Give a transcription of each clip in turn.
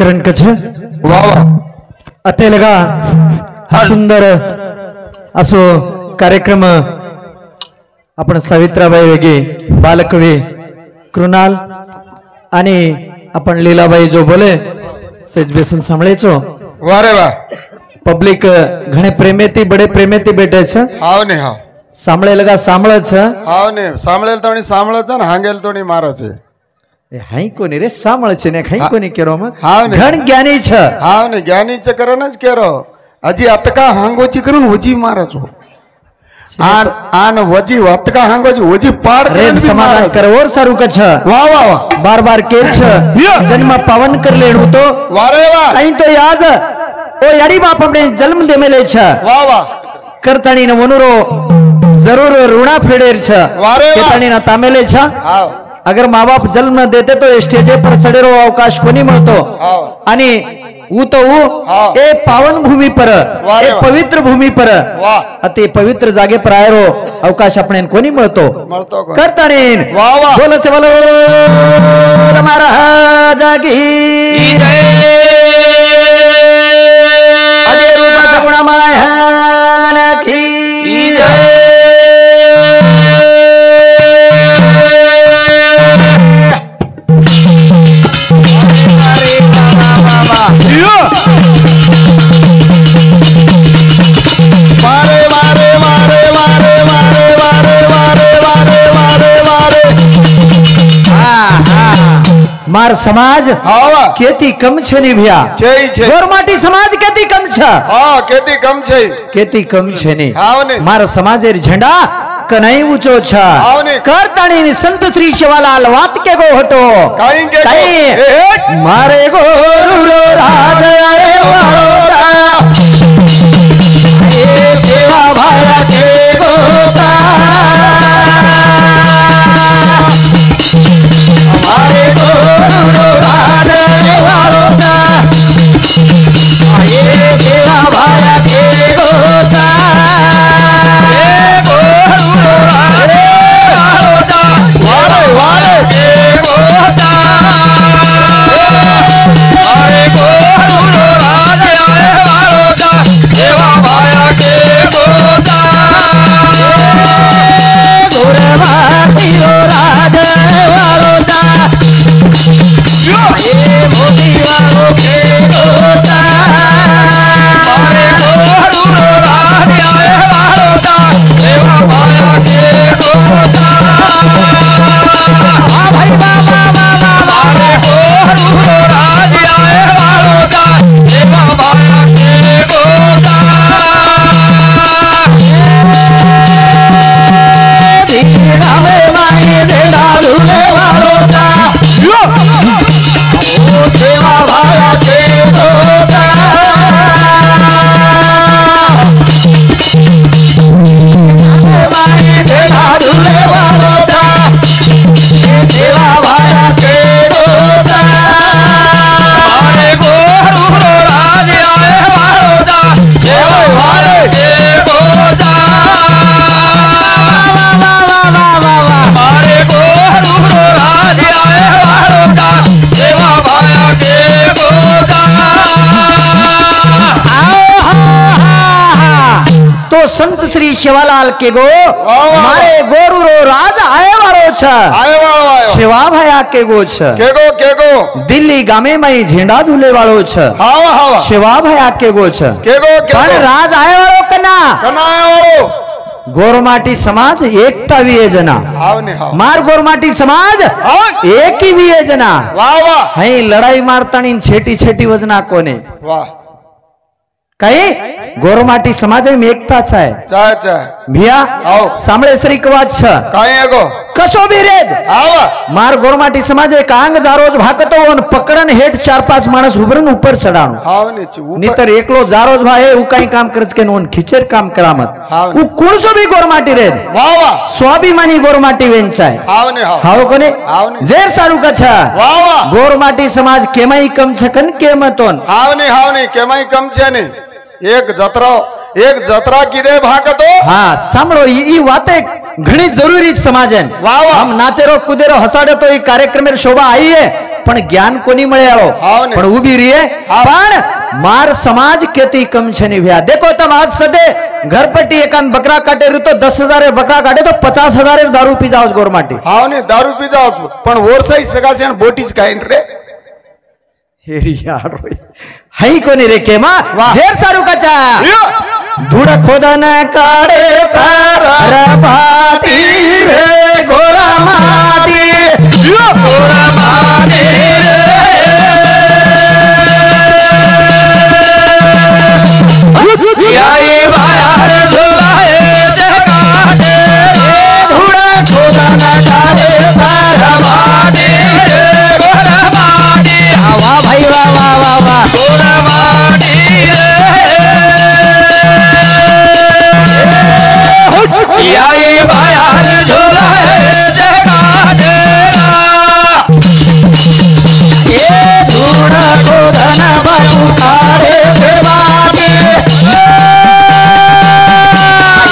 करण कछ वा वा अतेलगा सुंदर असो कार्यक्रम आपण सावित्राबाई वेगे बालकवी कृणाल आणि आपण लीलाबाई जो बोले सेज बेसन सांभळेचो वा रे वा पब्लिक घणे प्रेमेती बडे प्रेमेती बैठे छ हाव ने हाव सांभळे लगा सांभळ छ हाव ने सांभळेल तोणी सांभळच न हांगेल तोणी मारच ए हाई कोनी रे सांभळ छ ने हाई कोनी केरो म हाव ने घण ज्ञानी छ हाव ने ज्ञानी च करनच केरो अजी अतका हांगोची करून वजी मारचो आन आन वजी अतका हांगोची वजी पाड रे करून समाधान कर और सारू कछ वा वा वा बार बार के छ जन्म पावन कर लेणू तो वा रे वा कहीं तो याज ओ याडी बाप अपने जन्म दे मेले छ वा वा करताणी न वनुरो जरूर ऋणा फेडेर छ वा रे वा केताणी न तामेले छ हाव अगर माँ बाप जन्म देते तो स्टेजे पर चढेरो अवकाश कोणी मिळतो हाव आणि ऊ तो ऊ हाँ। ए पावन भूमि पर वाह रे ए वाह। पवित्र भूमि पर वाह अति पवित्र जागे पर आयरो अवकाश आपण कोणी मिळतो मळतो कोण? करताणीन वाह वाह। बोलच बोलो महाराजा की अजय रूपाचा गुणमाया की वारे वारे वारे वारे वारे वारे वारे वारे वारे वारे मार समाज हावा केती कम छे नि भ्या छे छे गोरमाटी समाज केती कम छ हां केती कम छे केती कम छे नि हाव ने मार समाजेर झंडा कनाई ऊंचो छ हाव ने करताणी संत श्री शिवालाल वात के गो हटो काई के काई मारे गोरु राज आए वाळोता ए सेवा भाया के गोता मारे गोरु राज आए वाळोता ए सेवा भाया के गोता वारे वारे संत श्री शिवालाल के गो मारे गोरु रो राज आए वारो छ आए वालो आयो शिवा भया के गो छ के गो दिल्ली गामे में झेंडा झूले वालो छ हावा हावा शिवा भया के गो छ के गो पण राज आए वालो कना कना आयो वालो गोरमाटी समाज एकता विये जना हाव ने हाव मार गोरमाटी समाज एक ही विये जना वाह वाह हई लड़ाई मारतानी छेटी छेटी वजना कोने वाह काही गोरमाटी समाज में एकता छ चाय चाय भिया आओ सांभळे श्री कवाच छ काई एगो कसो भी रेद आवा मार गोरमाटी समाज एक आंग जारोज भाकतो और पकड़न हेठ 4-5 माणस उभरन ऊपर चढ़ाणो हाव ने ची ऊपर नितर एकलो जारोज भाई उ काई काम करज के नोन खिचेर काम करामत हाव उ कोणसो भी गोरमाटी रेद वाह वाह स्वाभिमानी गोरमाटी वेंचाय हाव ने हाव हाव कोने हाव ने जेर सारू कछा वाह वाह गोरमाटी समाज केमाई कम छकन केमतोन हाव ने केमाई कम छे ने एक जत्रा किदे भाकतो हाँ सांभळो ई वाते घणी जरूरी समाज है वाह वाह हम नाचेरो कुदेरो हसाड़े तो ई कार्यक्रम में शोभा आई है પણ જ્ઞાન કોની મળે આવો હાવ ને. પણ ઊભી રહીએ હાવ. પણ માર સમાજ કેતી કમ છે ની ભ્યા देखो तुम आज सदे घर पट्टी एकान बकरा काटे रही तो 10,000 बकरा काटे तो 50,000 दारू पी जाओ गोर माटी हाव ने दारू पी जाओ છો. પણ ઓરસાઈ સગાસે અને બોટી જ ખાઈને રે हेरी यार हई कोनी रे के मां वाह. जेर सारू कचा યો! धूड़ खोदन काड़े चारा रबाती रे गोरा माटी गोरा माटी रे आई बाहर झुलाए जे काटे धूड़ खोदन काड़े चारा माटी रे गोरा माटी वाह भाई वाह वाह वाह वाह गोरा माटी आई बाहर झुलाए जे काटेरा ये धूड़ खोदन बाबू काड़े से बाटे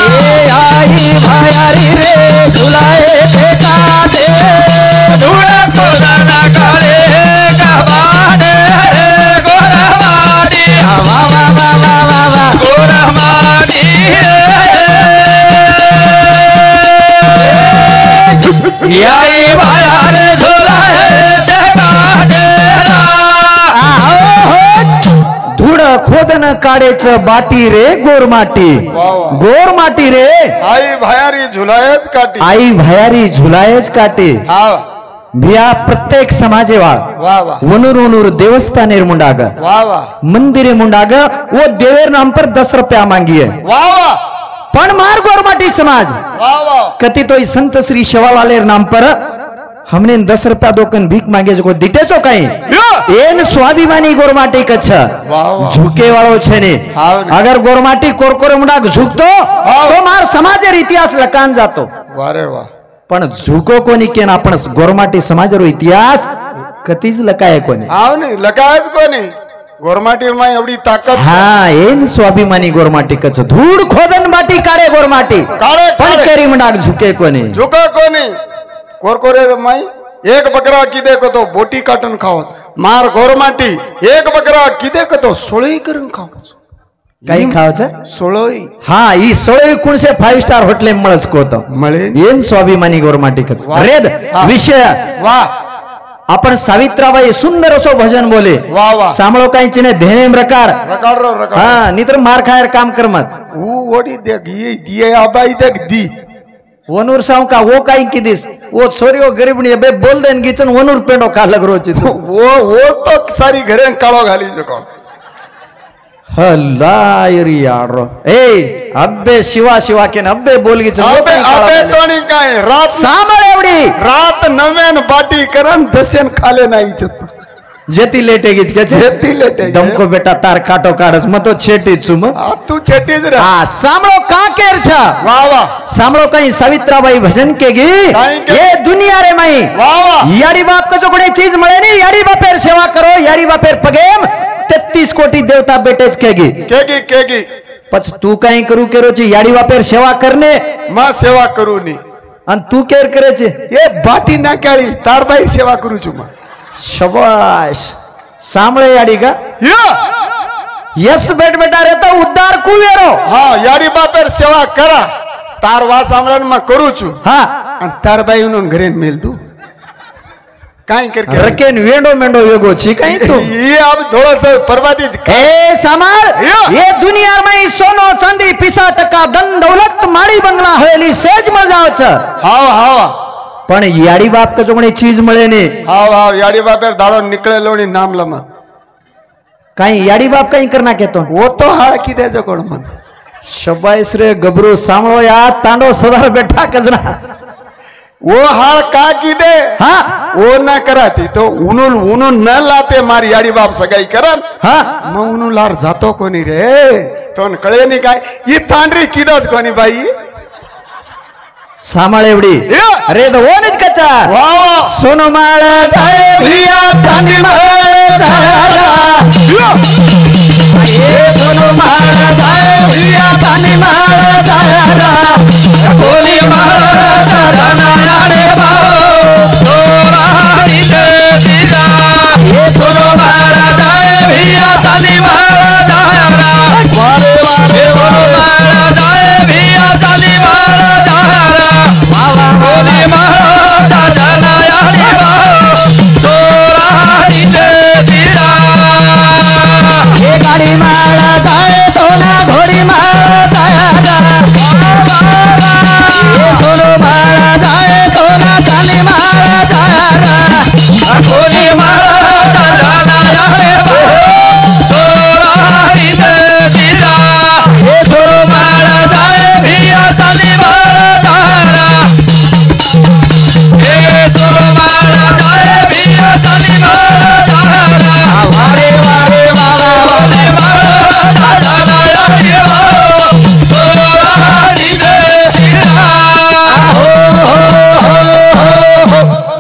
ये आई भायारी रे झुलाए जे काटे धूड़ खोदन काड़े का बाटे गोरा माटी वाह वाह वाह वाह वाह वाह गोरा माटी आई बाहर झुलाए जे काटेरा धूड़ खोदन काडेच बाटी रे गोर माटी वाह, वाह. गोर माटी रे आई भायारी झुलायच काटी आई भयारी झुलायच काटे हाव भिया प्रत्येक समाजेवाळ वाह वाह वनूर देवस्थानेर मुंडाग वाह वाह मंदिरे मुंडाग वो देवेर नाम पर 10 रुपया मांगी है वाह वाह पण मार गोरमाटी समाज वाह वाह कति तो संत श्री शिवालालेर नाम पर हमने 10 रुपया दोकन भीख मांगे जो दिटे चो कई યો! एन स्वाभिमानी गोरमाटी कच्छ वाह वाह झुके वाळो छे ने हाव ने. अगर गोरमाटी कोरकोरे मुंडाग झुकतो हाव. तो मार समाजेर इतिहास लकान जातो वाह रे वाह पण झुको कोणी केन आपण गोरमाटी समाजेरो इतिहास कधीच लकाय कोणी हाव ने लगायच कोणी गोरमाटीर માં એવડી તાકાત છે. हा एन स्वाभिमानी गोरमाटी कच्छ धूड़ खोदन बाटी काढे गोरमाटी કાળે पण કાળે केरी मुंडाग झुके कोणी झुका कोणी कोरकोरे माई एक बकरा कीदे को तो बोटी काटन खाओ मार गोरमाटी एक बकरा कीदे को तो सोळई करन खाओ काही खाव छे सोळई हा ई सोळे कुणसे 5 स्टार होटले मळस कोतो મળે एन स्वाभिमानी गोरमाटी कच्छ वाह. रेद हा. विषय वाह आपण सावित्राबाई सुंदर असो भजन बोले वाह वाह सामळो काही चिने धेने प्रकार रकाड रो रकाड हा नितर मार खायर काम करमत ऊ ओडी देख ये दिए आबाई देख दी वनूर साव का वो काही किदिस वो छोरियो गरीबणी बे बोल देन गिचन वनूर पेंडो का लगरोची वो तो सारी घरे काळो घाली सको हल्लायरी यारो ए अब्बे शिवा शिवा के अब्बे बोल गिचन अबे अबे तोणी काय रात सामळ एवढी रात नवेन बाटी करन दसेन खाले नाही इज्जत जेती लेटे गिच के जेती लेटे गे. दमको बेटा तार काटो काढस म तो छेटी छुम आ तू छेटीज रे हा सामळो का केर छा वाह वाह सामळो काही सावित्राबाई भजन के गी काई के? ये दुनिया रे माई वाह वाह यारी बाप को जो कोणी चीज मिळे नी यारी बापेर सेवा करो यारी बापेर पगेम 33 कोटी देवता बेटेच केगी केगी पछ तू काही करू केरो ची यारी बापेर सेवा करने मां सेवा करू नी आणि तू केर करे छे ये बाटी ना काळी तारबाई सेवा करू छु मां शाबाश सामळे याडी का यो यस बेट बेटा रे तो उद्धार कुवेरो हाँ यारी बापेर सेवा करा तार वा सामळन मां करू छु हा आणि तारबाई उन घरे मेल दू काय करके रकेन वेंडो मेंडो वेगो छी काही तू ये अब थोड़ा सा परवादी ए सामाळ यो. ये दुनिया में सोनो चांदी पिसा टका धन दौलत माड़ी बंगला हवेली सेज मळ जाव छ हाव हाव पण याडी बाप का जो कोणी चीज मिळे ने हाव हाव यारी बापेर दाड़ो निकळे लोणी नाम लमा काही याडी बाप काही करना केतो वो तो हाळ किदे जो कोण मन शबाईस रे गबरू सामळो या तांडो सदार बेटा कजना वो हाळ का किदे हा वो ना कराती तो उनु न लाते मारी याडी बाप सगाई करन हा मग उनु लार जातो कोणी रे तो कळे नाही काय ही तांडरी किदच कोणी बाई सामाळ एवढी यो. अरे तो ओनच कच्चा वाह वाह सोनो माळ जाय भिया चांदी माळ जायला यो. ये सोनो माळ जाय भिया चांदी माळ जायला कोणी माळ जाना रे भाऊ तो राणी ते दिला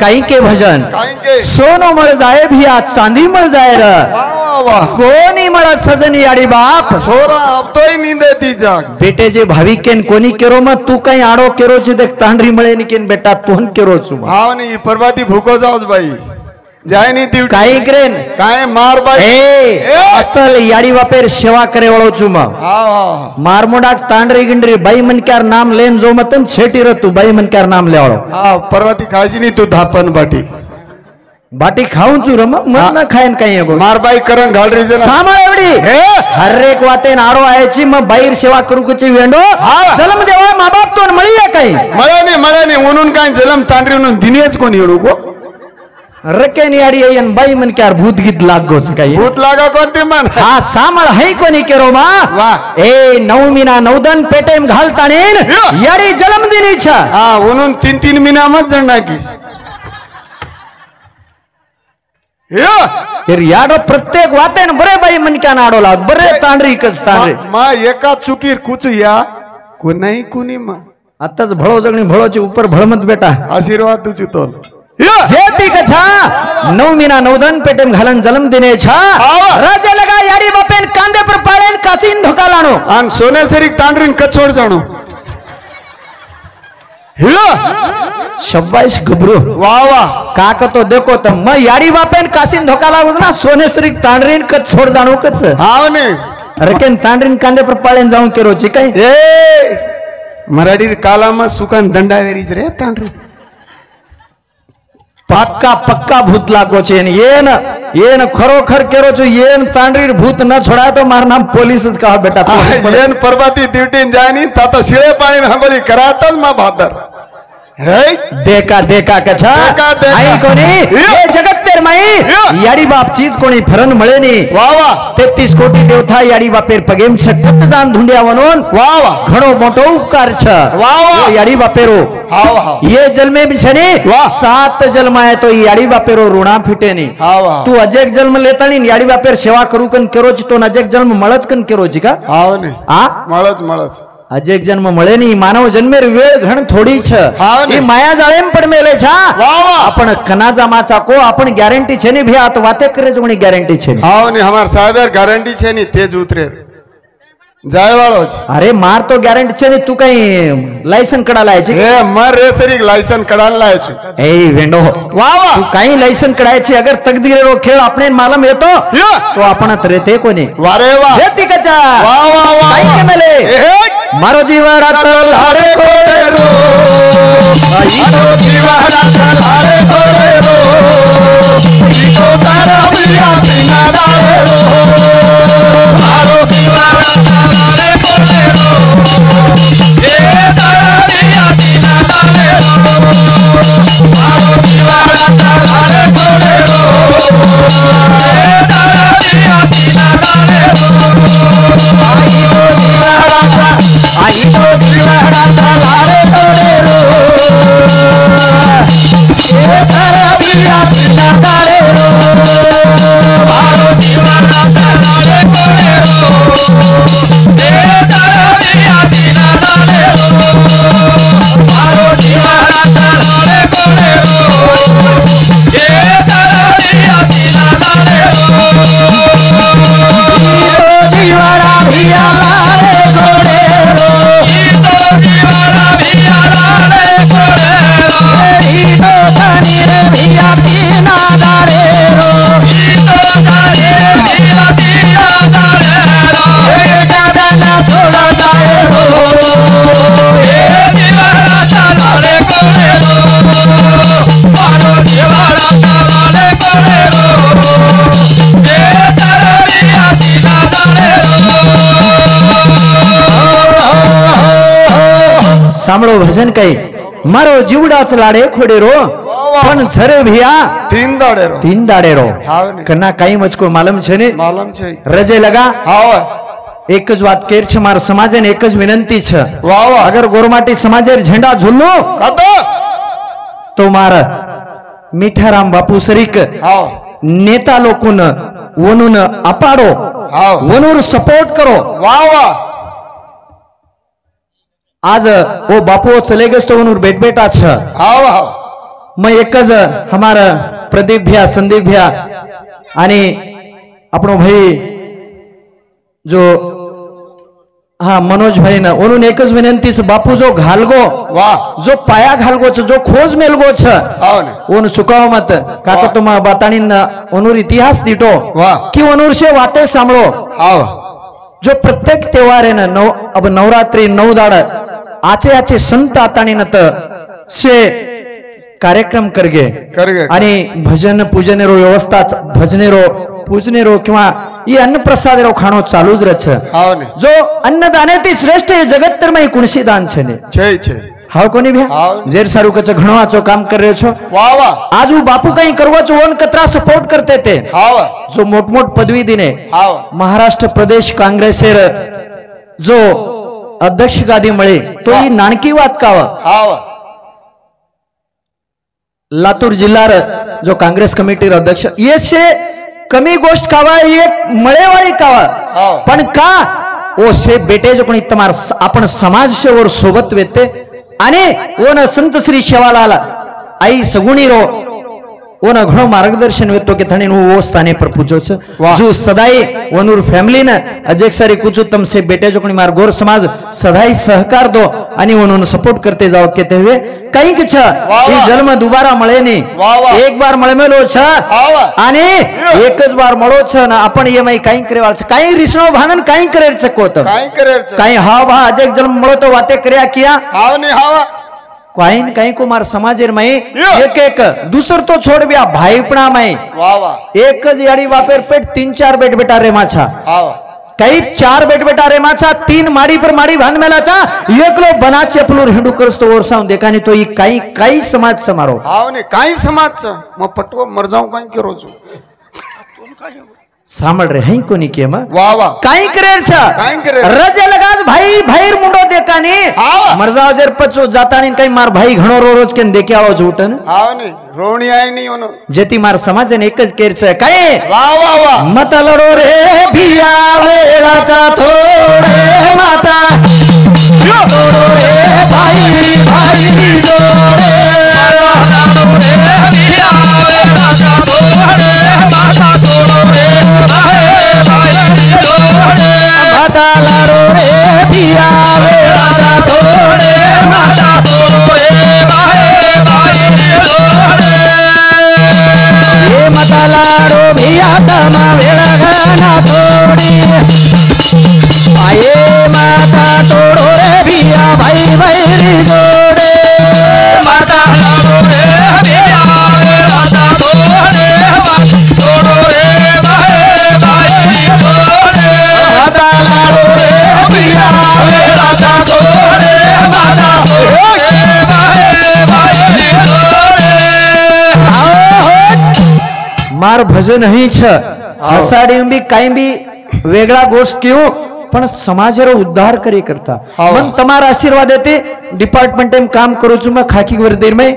काही के भजन काही के सोनो मळ जाए भी आज चांदी मळ जाए र वाह वाह वाह कोणी मळ सजनी आडी बाप छोरा अब तो ही नींद ती जाग बेटे जे भाविक केन कोणी केरो मग तू काही आडो केरो चे देख तांडरी मळे निकेन बेटा तोन केरो छु हाव नाही परवाती भूको जाओस बाई जाय नहीं ती काही करेन काय मार बाई ए असल याडी बापेर सेवा करे वळो छु मग हाँ मारमोडाक तांडरी गिंडरी बाई मनक्यार नाम लेन जो मतन छेटी र तू बाई मनक्यार नाम ले वळो हाँ परवाती खायची नहीं तू धापन बाटी बाटी खाऊन चू रम मत ना खायन काही गो मार बाई करंग घाल रही जना सामाळ एवढी हर एक वाते नाडो आयची मग बाहेर सेवा करू कुची वेंडो जलम देवा मा बाप तो मळी काही मला नाही म्हणून काय जलम तांडरी म्हणून दिनेच कोण येडू को रके नियाडी येन बाई मन क्यार भूत गीत लागोच काही भूत लागा कोणते मन हा सामळ है कोणी केरो मा वाह ए नवमीना नवदन पेटेम घालताणेन याडी जन्म दिनीचा हाँ म्हणून 3-3 महिना मत जणना कीस फिर याडो प्रत्येक वातेन बरे बाई मन क्या नाडो लाग बरे तांडरी कस तांडरी मा एका चुकीर कुछ या कोणाही कुणी मा आताच भळो जगणी भळोची ऊपर भळमत बेटा आशीर्वाद तुझी तोल जेती कछा नवमीना नवदन पेटेम घालन जन्म दिने छा राजा लगा याडी बापेन कांदे पर पाळेन कासीन धोका लाणो आन सोनेसरीक तांडरीन कचोड जाणो शब्बाइश गबरू वाह वाह काक तो देखो तो मैं याडी बापेन कासीन धोका लागो ना सोनेसरीक तांडरीन कच छोड जाणो कच हाव ने रकेन तांडरीन कांदे पर पाळेन जाऊन केरो ची काय ए मराठी कालामा सुकान दंडावेरीज रे तांडरी पक्का पक्का भूत लागो छे येन येन खरोखर केरो छु येन तांडरीर भूत न छोड़ा तो मार नाम पुलिस का बेटा येन परबाती ड्यूटी जानी ता शिळे पाणी हंगोली करातच मा भादर हे देखा देखा कछा आई कोणी ये जगत तेर माई याडी बाप चीज कोणी फरन मळे नी वाह वाह 33 कोटी देवथा याडी बापेर पगेम छटत दान धुंड्या म्हणून वाह वाह घणो मोटो उपकार छ वाह वाह याडी बापेरो हाव हाव ये जन्मे बिछने 7 जन्म आए तो याडी बापेरो ऋणा फिटे नी हाव हाव तू अजेक जन्म लेतानी याडी बापेर सेवा करू कन केरोची तो अजेक जन्म मळच कन केरोची का हाव ने आ मळच अजेक जन्म मळे नी मानव जन्मेर वेळ घण थोडी छ ही माया जाळेम पण मेले छा आपण कनाजा माचा को आपण गॅरंटी छे नी भी आत वाते करे जोणी गॅरंटी छे हाव ने हमार साहेबर गॅरंटी छे नी तेज उतरे जाय वाळो अरे मार तो गॅरंटी छे नी तू काही लायसन कडाला आहे ए मर रेसरी लायसन कडाला लायछु ए वेंडो वाह वाह तू काही लायसन कडायची अगर तकदीरेरो खेळ आपणे मालूम येतो तो आपण रेते कोणी वारे वाह जेती कचा वाह वाह वाह काही के मेले मारो जीवरात लाडे कोडे रो मारो जीवरात लाडे कोडे रो इको तारा बिया बिना डाले रो मारो जीवरात लाडे कोडे रो ए तारा बिया बिना डाले रो मारो जीवरात लाडे कोडे रो ए तारा बिया बिना डाले रो आई तो जीवरात लाडे कोडे रो ए तारा बिया बिना डाले रो मारो जीवरात लाडे कोडे रो ए तारा बिया बिना डाले रो मारो जीवरात लाडे कोडे रो ए तारा बिया बिना डाले रो जीवरा बिया लाडे कोडे रो तो जीवरा बिया लाडे कोडे रो तो धनी रे बिया बिना डाले रो तो धनी रे बिया बिना डाले रो ए दादा ना छोड़ा जाए रो ए जीवरा लाडे कोडे रो मारो जीवरा लाडे कोडे रो ए तारा बिया बिना डाले सामळो भजन काही मारो जीवडाच लाडे खोडे रो पण झरे भिया 3 दाडे रो हाव ने कना काही मचको मालूम छे ने मालूम छे रजे लगा हाव एक ज बात केर छ मार समाजे ने एक ज विनंती छ वाह वाह अगर गोरमाटी समाजेर झंडा झुल्लो कतो तो मार मीठाराम बापू सरीक हाव नेता लोकून वनून अपाडो हाव वनूर सपोर्ट करो वाह वाह आज वो बापू चले गए तो वनूर बेट बेटा छ हाव हाव मग एकच हमारा प्रदीप भैया संदीप भैया आणि આપણો ભાઈ जो हा मनोज भाई ना म्हणून एकच विनंती बापू जो घालगो वाह जो पाया घालगो जो खोज मेलगो छ ओन चुकाव मत काका तुम बतानी ओनूर इतिहास दीटो वाह कि ओनूर से वाते सांभळो हाव जो प्रत्येक त्योहार है ना अब नवरात्रि 9 दाड़ आचे आचे संत आतानी नत से कार्यक्रम करगे आणि भजन पूजने रो व्यवस्था भजने रो पूजने रो किंवा ये अन्न प्रसाद रो खाणो चालूज रच जो अन्नदाने ती श्रेष्ठ जगत तर में कुणसी दान छे हाव कोनी भ्या जेर सारू कच घणो आचो काम कर रहे छो वाह वाह आज बापू कहीं करवा छो ओन कतरा सपोर्ट करते थे हाव जो मोठ मोठ पदवी दिने हाव महाराष्ट्र प्रदेश काँग्रेसेर जो अध्यक्ष गादी मळे तो ही नाणकी वात काव हाव लातूर जिल्हा जो कांग्रेस कमिटी अध्यक्ष ये से कमी गोष्ट कावा ये मळेवाळी कावा पण का ओ से बेटे जो कोणी तमार आपण समाज से और सोबत वेते आणि on Sant Shri Sevalal I सगुणी row on घणो मार्गदर्शन वेतो के थने वो स्थाने पर पूजो छ जो सदाई वनूर फैमिली ने अजेक सारी कुछ तम से बेटे जो कोणी मार गोर समाज सदाई सहकार दो आणि वनून सपोर्ट करते जाओ कहते हुए कहीं कि छ ई जन्म दोबारा मळे नी एक बार मळमेलो छ आणि एकच बार मळो छ ना आपण ये मै काही करेवाल छ काही रिसणो भानन काही करेर सको त काही हाव भा अजेक जन्म मळो तो वाते कर्या किया हाव ने हाव कहीं कहीं को मार समाजेर में एक एक दूसर तो छोड़ बिया भाईपणा में वाह वाह एक याड़ी वापेर पेट 3-4 बेट बेटा रे माछा कई 4 बेट बेटा रे माछा 3 माड़ी पर माड़ी भान मेलाचा एकलो बना चेपलूर हिंडू करस तो ओरसाव देखा नहीं तो ये कई कई समाज समारो हाव ने कई समाज छ म पटवा मर जाऊं कहीं करो छु सामळ रे हई कोनी के मा वाह वाह काई करेर छ काई करे रजे लगाज भाई भाईर मुंडो देकानी मरजाव जर पचो जातानी कई मार भाई घणो रो रोज केन देखे आवो झूठन हाव ने रोणी आई नहीं ओनो जेती मार समाज ने एकज केर छ काई वाह वाह वाह मत लड़ो रे भिया वेळाचा थोडे माता जोडो रे भाई भाई जोडे लड़ो रे भिया वेळाचा थोडे माता जोडो रे भाई भाई जोडे माता लड़ो रे भिया वेळाचा थोडे माता जोडो रे भाई भाई जोडे ये माता लड़ो भिया तमा वेळाना थोडी आये माता तोड़ो रे भिया भाई भाई जोड़े माता लड़ो रे भिया माता तोड़े तोड़ो रे भाई भाई जोड़े माता लड़ो रे भिया माता तोड़े माता तोड़े भाई भाई जोड़े मार भजन ही छ आषाढी भी काही भी वेगळा गोष्ट क्यों पण समाजरो उद्धार करे करता मन तमार आशीर्वाद देते डिपार्टमेंट में काम करू छु मैं खाकी वर्दी में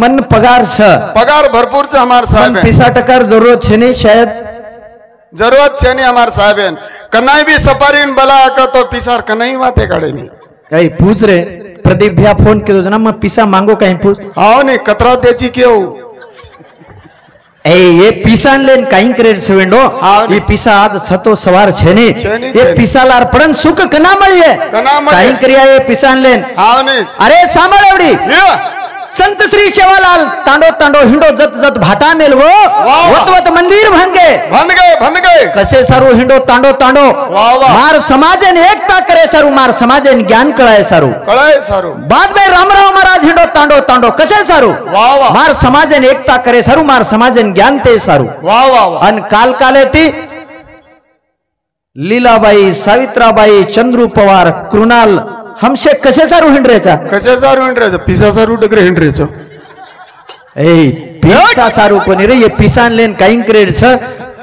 मन पगार छ पगार भरपूर छ हमार साहब पैसा टकार जरूरत छे नहीं शायद जरूरत छे नहीं हमार साहब कनाई भी सफारीन बला का तो पिसार कनाई वाते काढे नहीं कई पूछ रे प्रदीप भैया फोन के जना मैं पिसा मांगो कहीं पूछ हां नहीं कतरा देची क्यों ए ये पिसान लेन काही करे सेवेंडो ये पिसा आज छतो सवार छेने ये पिसालार पडन सुख कना मळीए काही करिया ये पिसान लेन हाव ने अरे सांभाळ एवढी संत श्री शेवालाल तांडो तांडो हिंडो जत जत भाटा मेलगो वत वत मंदिर भन गए कसे सारू हिंडो तांडो तांडो मार समाजन एकता करे सारू मार समाजन ज्ञान कळाय सारू बाद में रामराव महाराज हिंडो तांडो तांडो कसे सारू मार समाजन एकता करे सारू मार समाजन ज्ञान ते सारू अन काल काले ती लीलाबाई सावित्राबाई चंद्रू पवार कृणाल हमसे कसे सारू हिंडरेचा पिसा सारू डगरे हिंडरेचा ए पिसा सारू कोनी रे ये पिसान लेन काही क्रेड छ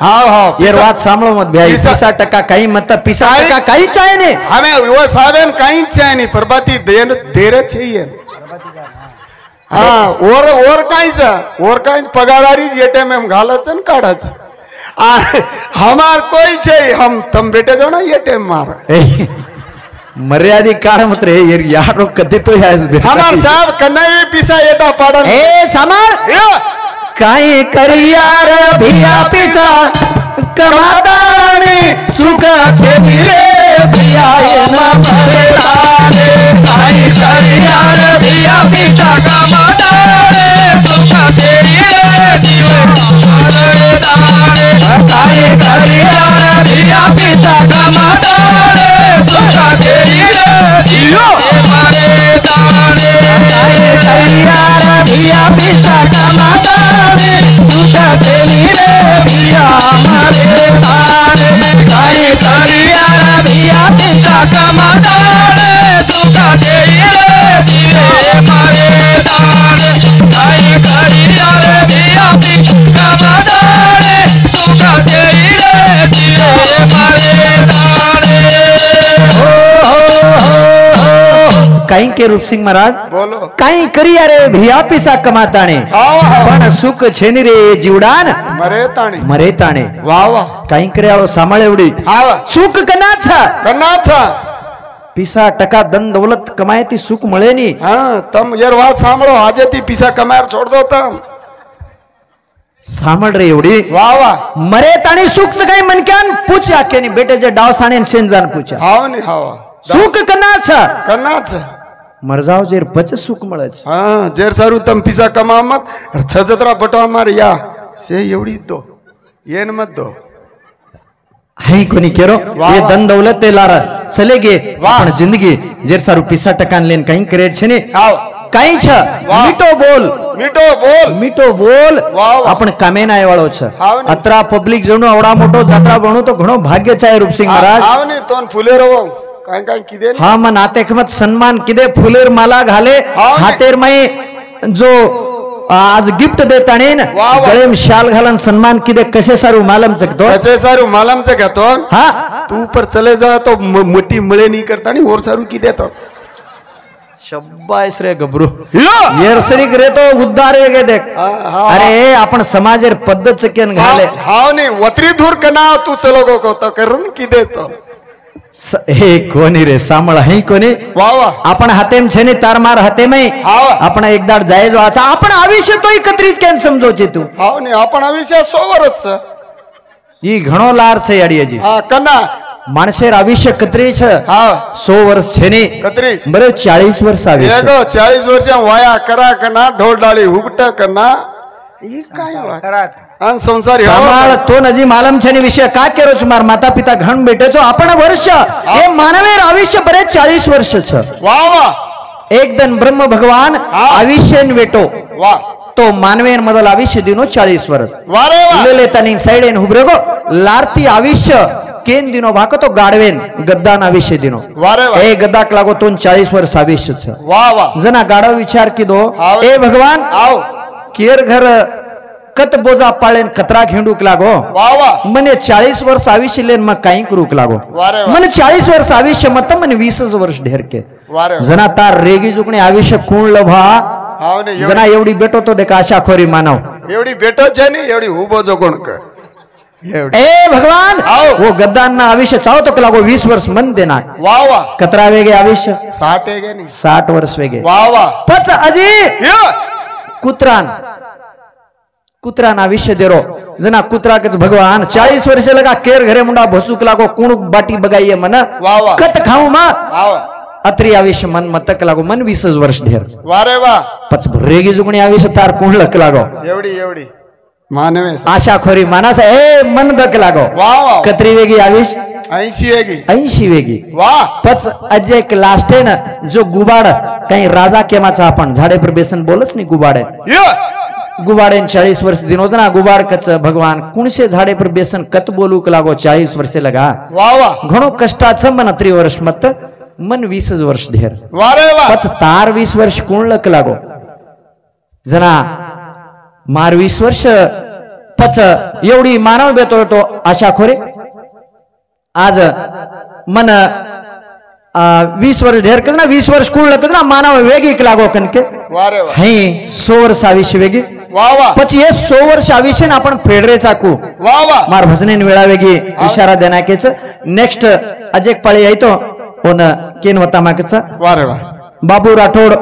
हां हां ये बात सामलो मत भाई 50% काही मत 50% काही चाहे ने हमें वो साबेन काही चाहे नहीं परबाती देर चाहिए हां और काही पगारदारी एटीएम में घालच न काढच हमार कोई चाहिए हम तम बेटे जो ना एटीएम मार मर्यादित काळ मात्र यारो कधी तो हमार साहब कन्हई पिसा एटा पाडन ए सामान काही करिया रे भिया पिसा कमाताने सुख छे रे भिया ना मरेदाने काही करिया रे भिया पिसा कमाताने सुख छे रे जीव मरेदाने काही करिया रे भिया पिसा कमाताने सुख छे रे जीव मरेदाने काही करिया रे भिया पिसा कमाताने सुख छे रे भिया मरेदाने काही करिया रे भिया पिसा कमाताने सुख छे रे जीव मरेदाने काही करिया रे भिया पिसा कमाताने सुख छे रे जीव मरेदाने काही के रूप सिंह महाराज बोलो काही करिया रे भिया पिसा कमाताने पण सुख छेनी रे जीवडान मरे ताणे वाह वाह काही કર્યાળો સાંભળે એવડી સુખ કના છ પીસા ટકા ધન દौलत કમાયતી સુખ મળે ની હા તમ યાર વાત સાંભળો આજેથી પીસા કમાર છોડ દો તમ સાંભળ રે એવડી વાહ વાહ મરે તાણી સુખ સગાઈ મન ક્યાન પૂછ્યા કે ની બેટે જે ડાવ સાણે સેનજાન પૂછ્યા હાવ ની હાવ સુખ કના છ મરજાવ જેર પછી સુખ મળે છે હા જેર સારું તમ પીસા કમા મત છજતરા બટવા માર યા સે એવડી દો એન મત દો હઈ કોની કેરો એ ધન દौलत તે લારા સલેગે પણ જિંદગી જેર સારું પીસા ટકાન લેન કઈ કરે છે ને કઈ છે મીઠો બોલ આપણે કામે ના વાળો છે અતરા પબ્લિક જણો આવડા મોટો જાત્રા બણો તો ઘણો ભાગ્ય છે રૂપસિંહ મહારાજ આવ ને તોન ફૂલે રહો काय काय किदे हाँ मन आते खमत सम्मान किदे फुलेर माला घाले हातेर में जो आज गिफ्ट देता ने गळे में शाल घालन सम्मान किदे कसे सारू मालम चकतो कसे सारू मालम चकतो हाँ तू ऊपर चले जा तो मोटी मळे नहीं करता नहीं और सारू किदे तो शब्बाइस रे गबरू येर सरी करे तो उद्धार वेगे देख अरे आपण समाजेर पद्धत चकेन घाले हाव नहीं वतरी दूर कना तू चलो को तो करन किदे तो हे कोणी रे सामळ हई कोणी वाह वाह आपण हातेम छे ने तार मार हाते में आपण एकदार जायज वाचा आपण आविष्य तो एकत्रित केन समजोचे तू हाव ने आपण आविष्य 100 वर्ष ई घणो लार छे याडीजी हां कना माणसेर आविष्य कत्री छे हां 100 वर्ष छे ने कत्री बरे 40 वर्ष आविष्य एगो 40 वर्ष वाया करा कना ढोल डाली हुगट कना ई काय करात अन संसारी समाळ तो नजी मालम छनी विषय का केरो छ मार माता पिता घण बेटे छो आपण वर्ष हे मानवेर आयुष्य बरे 40 वर्ष छ वाह वाह एक दिन ब्रह्म भगवान आयुष्यन वेटो वाह तो मानवेर मदल आयुष्य दिनो 40 वर्ष वाह रे वाह ले तनी साइडेन हुबरेगो लारती आयुष्य केन दिनो भाको तो गाडवेन गद्दान आयुष्य दिनो वाह रे वाह ए गद्दाक लागो तो 40 वर्ष आयुष्य छ वाह वाह जना गाडो विचार कीदो ए भगवान आओ केर घर कत बोजा पाळेन कतरा घेंडूक लागो वाह वाह मने 40 वर्ष आयुष्य लेन म काई करूक लागो मने 40 वर्ष आयुष्य मत मने 20 वर्ष ढेर के जना तार रेगी जुकणे आयुष्य कोण लभा हाव ने जना एवढी बेटो तो देख आशा खोरी मानव एवढी बेटो छे ने एवढी हुबो जो कोण कर ए भगवान वो गद्दान ना आयुष्य चाहो तो लागो 20 वर्ष मन देना वाह वाह कतरा वेगे आयुष्य 60 वेगे नहीं 60 वर्ष वेगे वाह वाह पच अजी कुत्रान आयुष्य देरो जना कुत्रा के भगवान 40 वर्ष लगा केर घरे मुंडा भसुक लागो कुण बाटी बगाइए मन कत खाऊ मा अत्री आयुष्य मन मतक लागो मन 20 वर्ष ढेर वाह रे वाह पच भरेगी जुगणी आयुष्य तार कोण लक लागो एवढी मानवे आशा खोरी मानस ए मन दक लागो वाह वाह कतरी वेगी आयुष्य 80 वेगी वाह पच अजय के लास्टे न जो गुबाड कहीं राजा केमाचा आपण झाडे पर बेसन बोलच नाही गुबाडे गुबाडेन 40 वर्ष दिनोजना गुबाड कच भगवान कुणसे झाडे पर बेसन कत बोलूक लागो 40 वर्ष लगा वाह वाह घणो कष्टाच मन 3 वर्ष मत मन 20 वर्ष ढेर वाह रे वाह पच तार 20 वर्ष कोण लक लागो जना मार 20 वर्ष पच एवढी मानव बेतो तो आशा खोरे आज मन 20 वर्ष ढेर कजना 20 वर्ष कोण लक ना मानव वेगी लागो कनके वाह रे वाह हई 100 वर्ष आयुष्य वेगी वाह वाह પછી એ 100 વર્ષ આવીશે ને आपण फेडरे चाकू वाह वाह मार भजने वेळा वेगी इशारा देना केच नेक्स्ट अजेक पाळी आई तो ओन केन होता मागचा वारे वा बाबू राठोड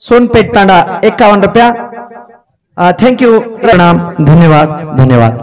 सोनपेठ तांडा 51 रुपया थँक्यू प्रणाम धन्यवाद धन्यवाद